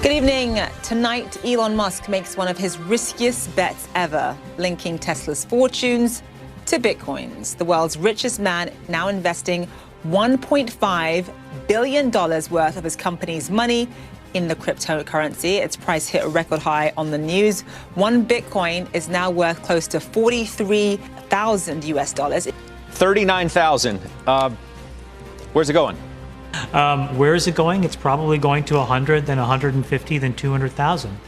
Good evening. Tonight, Elon Musk makes one of his riskiest bets ever, linking Tesla's fortunes to Bitcoins. The world's richest man now investing $1.5 billion worth of his company's money in the cryptocurrency. Its price hit a record high on the news. One Bitcoin is now worth close to $43,000 US. 39,000. Where's it going? Where is it going? It's probably going to 100, then 150, then 200,000.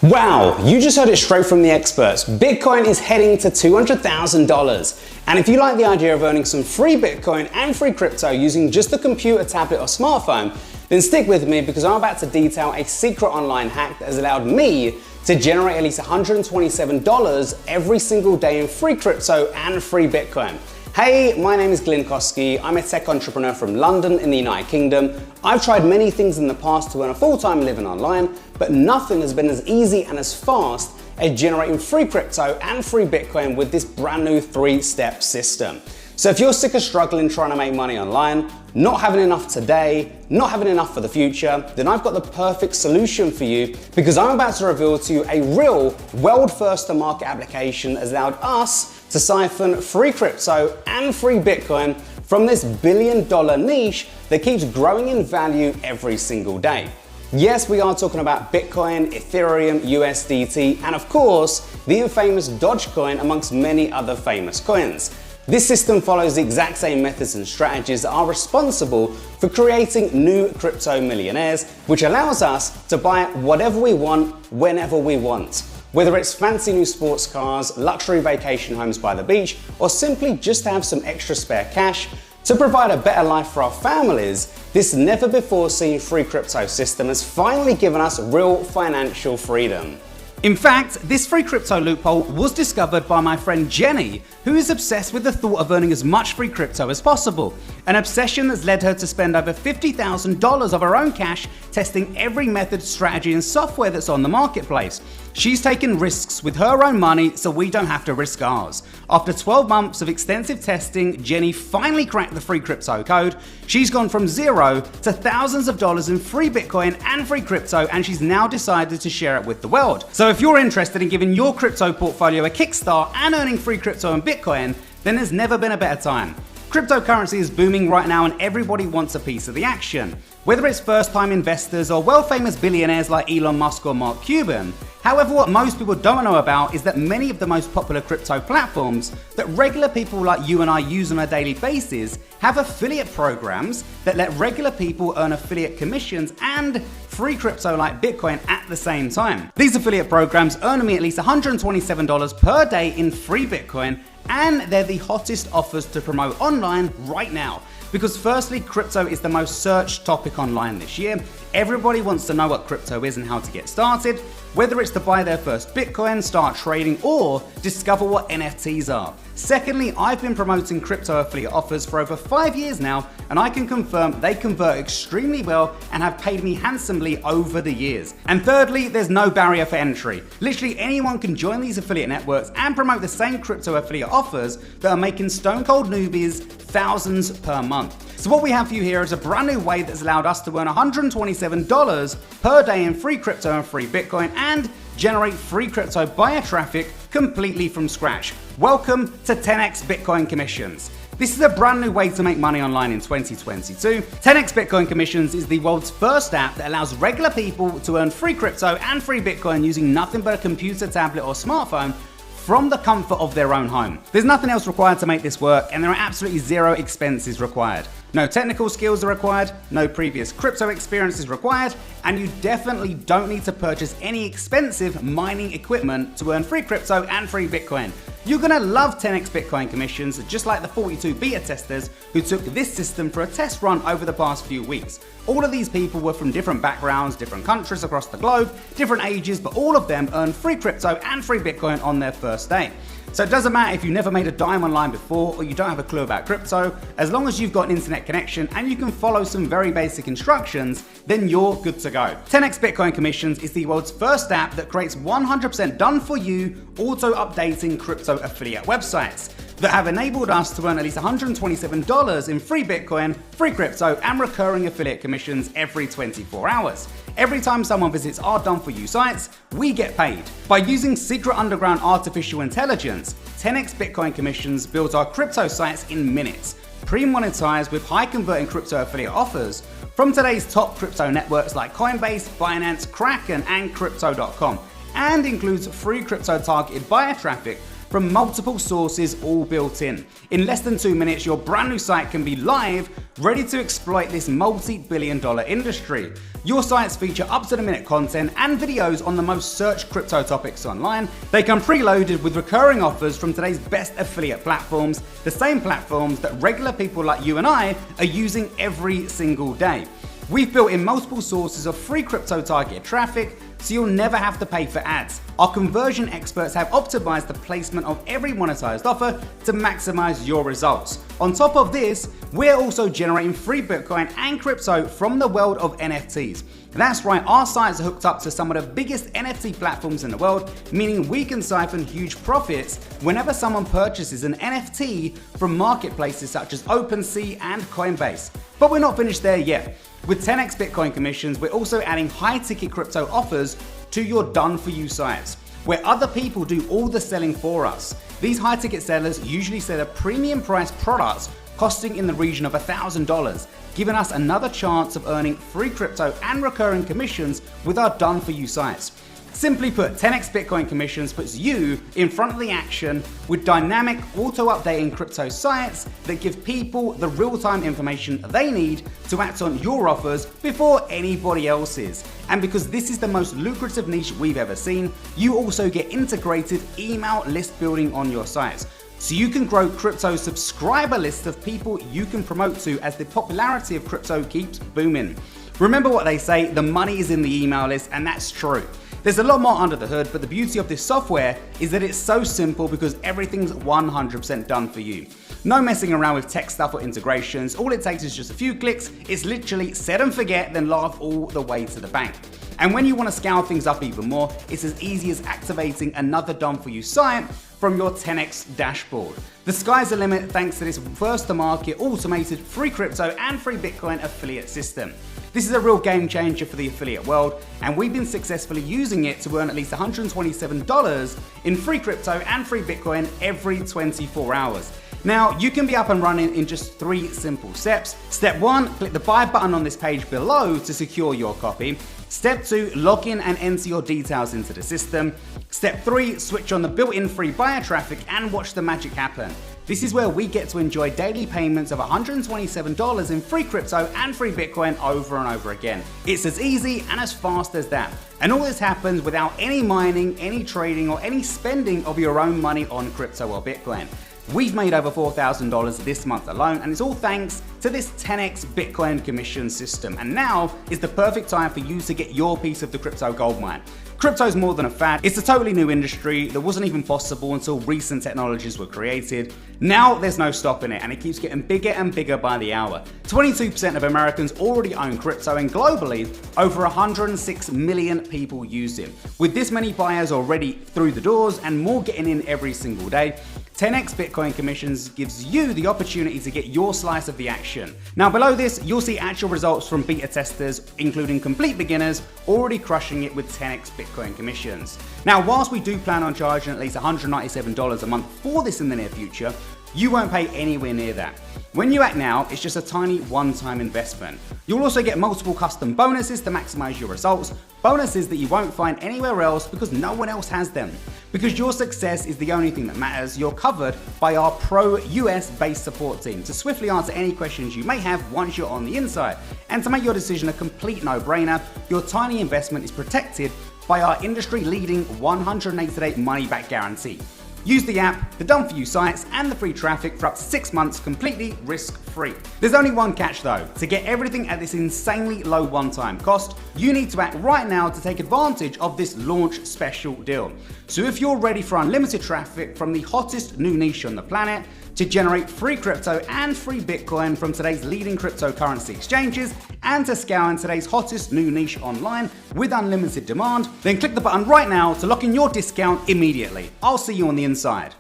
Wow, you just heard it straight from the experts. Bitcoin is heading to $200,000. And if you like the idea of earning some free Bitcoin and free crypto using just a computer, tablet, or smartphone, then stick with me because I'm about to detail a secret online hack that has allowed me to generate at least $127 every single day in free crypto and free Bitcoin. Hey, my name is Glyn Koski. I'm a tech entrepreneur from London in the United Kingdom. I've tried many things in the past to earn a full-time living online, but nothing has been as easy and as fast as generating free crypto and free Bitcoin with this brand new 3-step system. So if you're sick of struggling trying to make money online, not having enough today, not having enough for the future, then I've got the perfect solution for you because I'm about to reveal to you a real world first to market application that has allowed us to siphon free crypto and free Bitcoin from this billion-dollar niche that keeps growing in value every single day. Yes, we are talking about Bitcoin, Ethereum, USDT, and of course, the infamous Dogecoin amongst many other famous coins. This system follows the exact same methods and strategies that are responsible for creating new crypto millionaires, which allows us to buy whatever we want, whenever we want. Whether it's fancy new sports cars, luxury vacation homes by the beach, or simply just to have some extra spare cash to provide a better life for our families, this never before seen free crypto system has finally given us real financial freedom. In fact, this free crypto loophole was discovered by my friend Jenny, who is obsessed with the thought of earning as much free crypto as possible. An obsession that's led her to spend over $50,000 of her own cash testing every method, strategy, and software that's on the marketplace. She's taken risks with her own money so we don't have to risk ours. After 12 months of extensive testing, Jenny finally cracked the free crypto code. She's gone from zero to thousands of dollars in free Bitcoin and free crypto, and she's now decided to share it with the world. So if you're interested in giving your crypto portfolio a kickstart and earning free crypto and Bitcoin, then there's never been a better time. Cryptocurrency is booming right now and everybody wants a piece of the action. Whether it's first-time investors or world-famous billionaires like Elon Musk or Mark Cuban. However, what most people don't know about is that many of the most popular crypto platforms that regular people like you and I use on a daily basis have affiliate programs that let regular people earn affiliate commissions and free crypto like Bitcoin at the same time. These affiliate programs earn me at least $127 per day in free Bitcoin, and they're the hottest offers to promote online right now. Because firstly, crypto is the most searched topic online this year. Everybody wants to know what crypto is and how to get started, whether it's to buy their first Bitcoin, start trading, or discover what NFTs are. Secondly, I've been promoting crypto affiliate offers for over 5 years now, and I can confirm they convert extremely well and have paid me handsomely over the years. And thirdly, there's no barrier for entry. Literally anyone can join these affiliate networks and promote the same crypto affiliate offers that are making stone cold newbies thousands per month. So what we have for you here is a brand new way that's allowed us to earn $127 per day in free crypto and free Bitcoin and generate free crypto buyer traffic completely from scratch. Welcome to 10x Bitcoin Commissions. This is a brand new way to make money online in 2022. 10x Bitcoin Commissions is the world's first app that allows regular people to earn free crypto and free Bitcoin using nothing but a computer, tablet, or smartphone from the comfort of their own home. There's nothing else required to make this work, and there are absolutely zero expenses required. No technical skills are required, no previous crypto experience is required, and you definitely don't need to purchase any expensive mining equipment to earn free crypto and free Bitcoin. You're gonna love 10x Bitcoin Commissions, just like the 42 beta testers who took this system for a test run over the past few weeks. All of these people were from different backgrounds, different countries across the globe, different ages, but all of them earned free crypto and free Bitcoin on their first day. So it doesn't matter if you've never made a dime online before or you don't have a clue about crypto, as long as you've got an internet connection and you can follow some very basic instructions, then you're good to go. 10x Bitcoin Commissions is the world's first app that creates 100% done for you, auto-updating crypto affiliate websites that have enabled us to earn at least $127 in free Bitcoin, free crypto, and recurring affiliate commissions every 24 hours. Every time someone visits our Done For You sites, we get paid. By using secret underground artificial intelligence, 10x Bitcoin Commissions builds our crypto sites in minutes, pre-monetized with high-converting crypto affiliate offers from today's top crypto networks like Coinbase, Binance, Kraken, and Crypto.com, and includes free crypto targeted buyer traffic from multiple sources all built in. In less than 2 minutes, your brand new site can be live, ready to exploit this multi-billion-dollar industry. Your sites feature up-to-the-minute content and videos on the most searched crypto topics online. They come preloaded with recurring offers from today's best affiliate platforms, the same platforms that regular people like you and I are using every single day. We've built in multiple sources of free crypto targeted traffic, so you'll never have to pay for ads. Our conversion experts have optimized the placement of every monetized offer to maximize your results. On top of this, we're also generating free Bitcoin and crypto from the world of NFTs. That's right, our sites are hooked up to some of the biggest NFT platforms in the world, meaning we can siphon huge profits whenever someone purchases an NFT from marketplaces such as OpenSea and Coinbase. But we're not finished there yet. With 10x Bitcoin Commissions, we're also adding high-ticket crypto offers to your Done For You sites, where other people do all the selling for us. These high-ticket sellers usually sell a premium priced products costing in the region of $1,000, giving us another chance of earning free crypto and recurring commissions with our Done For You sites. Simply put, 10x Bitcoin Commissions puts you in front of the action with dynamic, auto-updating crypto sites that give people the real-time information they need to act on your offers before anybody else's. And because this is the most lucrative niche we've ever seen, you also get integrated email list building on your sites. So you can grow crypto subscriber lists of people you can promote to as the popularity of crypto keeps booming. Remember what they say, the money is in the email list, and that's true. There's a lot more under the hood, but the beauty of this software is that it's so simple because everything's 100% done for you. No messing around with tech stuff or integrations. All it takes is just a few clicks. It's literally set and forget, then laugh all the way to the bank. And when you want to scale things up even more, it's as easy as activating another Done For You site from your 10x dashboard. The sky's the limit thanks to this first to market automated free crypto and free Bitcoin affiliate system. This is a real game changer for the affiliate world, and we've been successfully using it to earn at least $127 in free crypto and free Bitcoin every 24 hours. Now, you can be up and running in just 3 simple steps. Step 1, click the buy button on this page below to secure your copy. Step 2, log in and enter your details into the system. Step 3, switch on the built-in free buyer traffic and watch the magic happen. This is where we get to enjoy daily payments of $127 in free crypto and free Bitcoin over and over again. It's as easy and as fast as that. And all this happens without any mining, any trading, or any spending of your own money on crypto or Bitcoin. We've made over $4,000 this month alone, and it's all thanks to this 10x Bitcoin commission system. And now is the perfect time for you to get your piece of the crypto goldmine. Crypto's more than a fad. It's a totally new industry that wasn't even possible until recent technologies were created. Now there's no stopping it, and it keeps getting bigger and bigger by the hour. 22% of Americans already own crypto, and globally, over 106 million people use it. With this many buyers already through the doors and more getting in every single day, 10x Bitcoin Commissions gives you the opportunity to get your slice of the action. Now below this, you'll see actual results from beta testers, including complete beginners, already crushing it with 10x Bitcoin Commissions. Now, whilst we do plan on charging at least $197 a month for this in the near future, you won't pay anywhere near that. When you act now, it's just a tiny one-time investment. You'll also get multiple custom bonuses to maximize your results, bonuses that you won't find anywhere else because no one else has them. Because your success is the only thing that matters, you're covered by our pro US-based support team to swiftly answer any questions you may have once you're on the inside. And to make your decision a complete no-brainer, your tiny investment is protected by our industry-leading 180-day money-back guarantee. Use the app, the Done For You sites, and the free traffic for up to 6 months completely risk-free. There's only one catch though. To get everything at this insanely low one-time cost, you need to act right now to take advantage of this launch special deal. So if you're ready for unlimited traffic from the hottest new niche on the planet, to generate free crypto and free Bitcoin from today's leading cryptocurrency exchanges, and to scale in today's hottest new niche online with unlimited demand, then click the button right now to lock in your discount immediately. I'll see you on the inside.